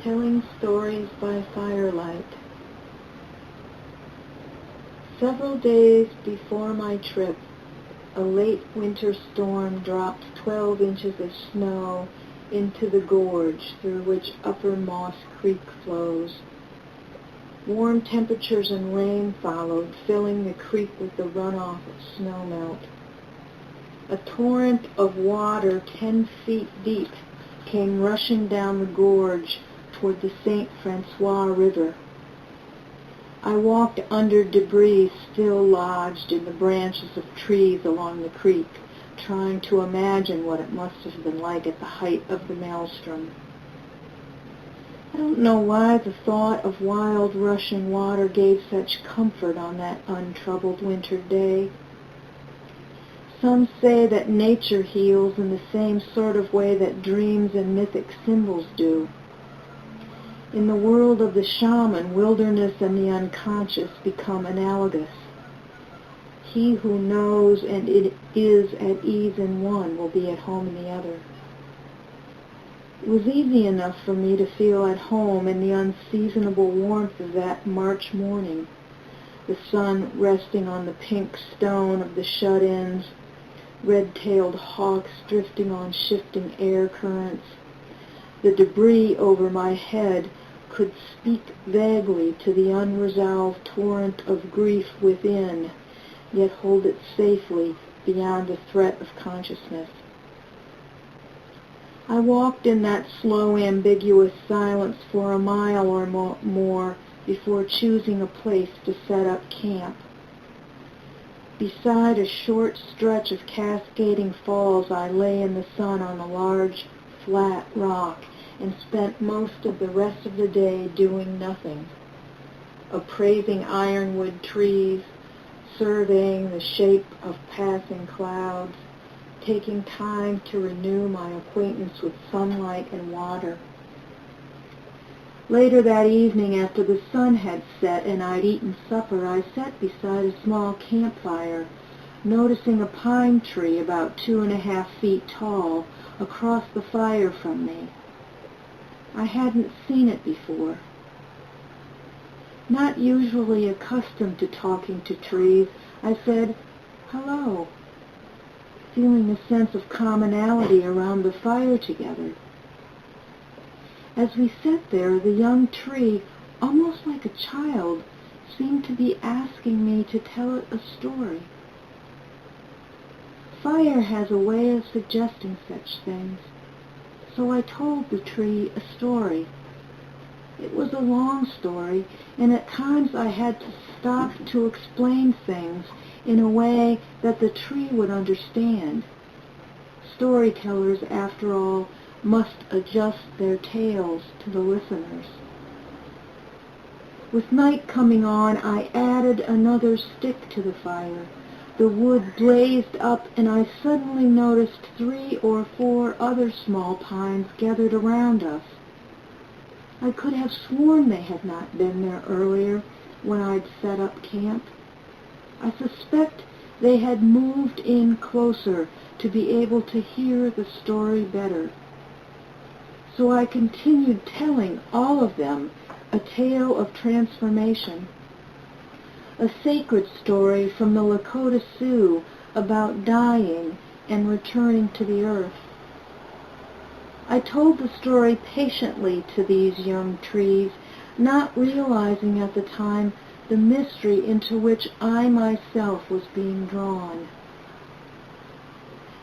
Telling Stories by Firelight. Several days before my trip, a late winter storm dropped 12 inches of snow into the gorge through which Upper Moss Creek flows. Warm temperatures and rain followed, filling the creek with the runoff of snowmelt. A torrent of water 10 feet deep came rushing down the gorge toward the St. Francois River. I walked under debris still lodged in the branches of trees along the creek, trying to imagine what it must have been like at the height of the maelstrom. I don't know why the thought of wild rushing water gave such comfort on that untroubled winter day. Some say that nature heals in the same sort of way that dreams and mythic symbols do. In the world of the shaman, wilderness and the unconscious become analogous. He who knows and is at ease in one will be at home in the other. It was easy enough for me to feel at home in the unseasonable warmth of that March morning, the sun resting on the pink stone of the shut-ins, red-tailed hawks drifting on shifting air currents. The debris over my head could speak vaguely to the unresolved torrent of grief within, yet hold it safely beyond the threat of consciousness. I walked in that slow, ambiguous silence for a mile or more before choosing a place to set up camp. Beside a short stretch of cascading falls, I lay in the sun on a large, flat rock and spent most of the rest of the day doing nothing, appraising ironwood trees, surveying the shape of passing clouds, taking time to renew my acquaintance with sunlight and water. Later that evening, after the sun had set and I'd eaten supper, I sat beside a small campfire, noticing a pine tree about 2.5 feet tall across the fire from me. I hadn't seen it before. Not usually accustomed to talking to trees, I said, "Hello," feeling a sense of commonality around the fire together. As we sat there, the young tree, almost like a child, seemed to be asking me to tell it a story. Fire has a way of suggesting such things, so I told the tree a story. It was a long story, and at times I had to stop to explain things in a way that the tree would understand. Storytellers, after all, must adjust their tales to the listeners. With night coming on, I added another stick to the fire. The wood blazed up, and I suddenly noticed 3 or 4 other small pines gathered around us. I could have sworn they had not been there earlier when I'd set up camp. I suspect they had moved in closer to be able to hear the story better. So I continued telling all of them a tale of transformation, a sacred story from the Lakota Sioux about dying and returning to the earth. I told the story patiently to these young trees, not realizing at the time the mystery into which I myself was being drawn.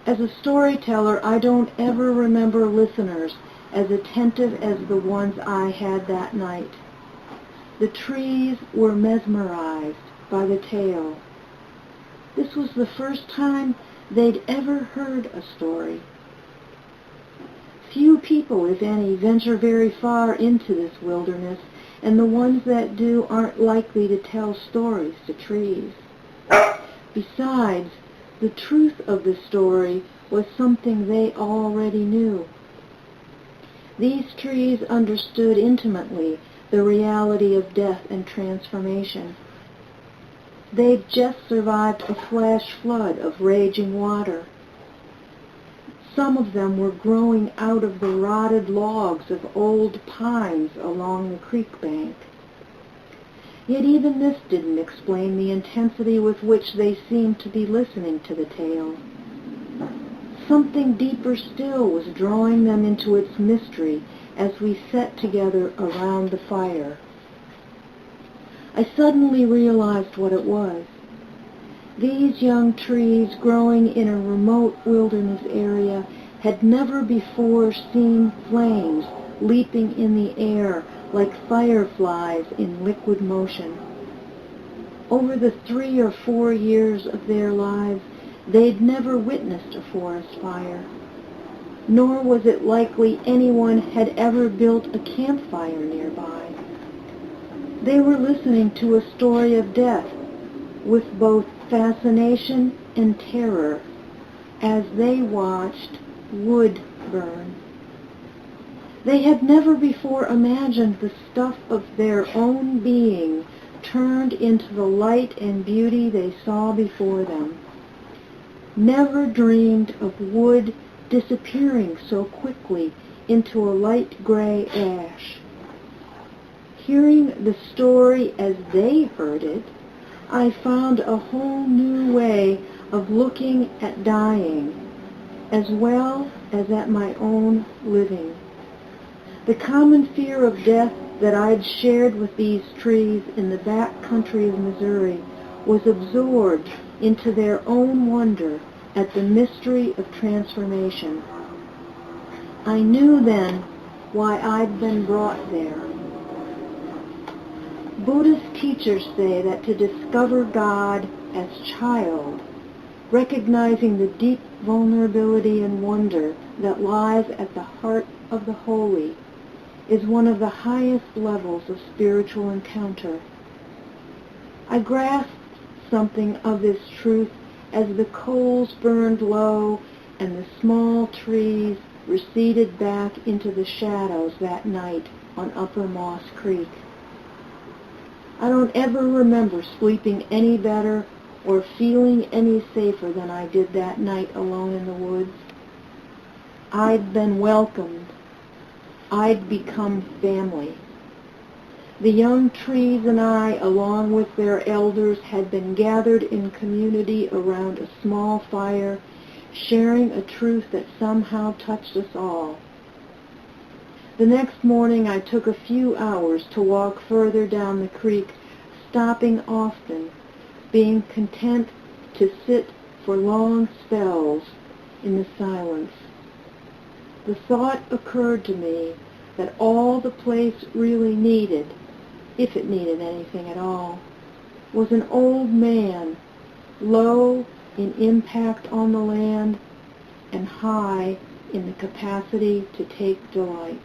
As a storyteller, I don't ever remember listeners as attentive as the ones I had that night. The trees were mesmerized by the tale. This was the first time they'd ever heard a story. Few people, if any, venture very far into this wilderness, and the ones that do aren't likely to tell stories to trees. Besides, the truth of the story was something they already knew. These trees understood intimately the reality of death and transformation. They'd just survived a flash flood of raging water. Some of them were growing out of the rotted logs of old pines along the creek bank. Yet even this didn't explain the intensity with which they seemed to be listening to the tale. Something deeper still was drawing them into its mystery as we sat together around the fire. I suddenly realized what it was. These young trees growing in a remote wilderness area had never before seen flames leaping in the air like fireflies in liquid motion. Over the 3 or 4 years of their lives, they'd never witnessed a forest fire, nor was it likely anyone had ever built a campfire nearby. They were listening to a story of death with both fascination and terror as they watched wood burn. They had never before imagined the stuff of their own being turned into the light and beauty they saw before them. Never dreamed of wood disappearing so quickly into a light gray ash. Hearing the story as they heard it, I found a whole new way of looking at dying, as well as at my own living. The common fear of death that I'd shared with these trees in the back country of Missouri was absorbed into their own wonder at the mystery of transformation. I knew then why I'd been brought there. Buddhist teachers say that to discover God as child, recognizing the deep vulnerability and wonder that lies at the heart of the holy, is one of the highest levels of spiritual encounter. I grasped something of this truth as the coals burned low and the small trees receded back into the shadows that night on Upper Moss Creek. I don't ever remember sleeping any better or feeling any safer than I did that night alone in the woods. I'd been welcomed. I'd become family. The young trees and I, along with their elders, had been gathered in community around a small fire, sharing a truth that somehow touched us all. The next morning I took a few hours to walk further down the creek, stopping often, being content to sit for long spells in the silence. The thought occurred to me that all the place really needed, if it needed anything at all, was an old man, low in impact on the land and high in the capacity to take delight.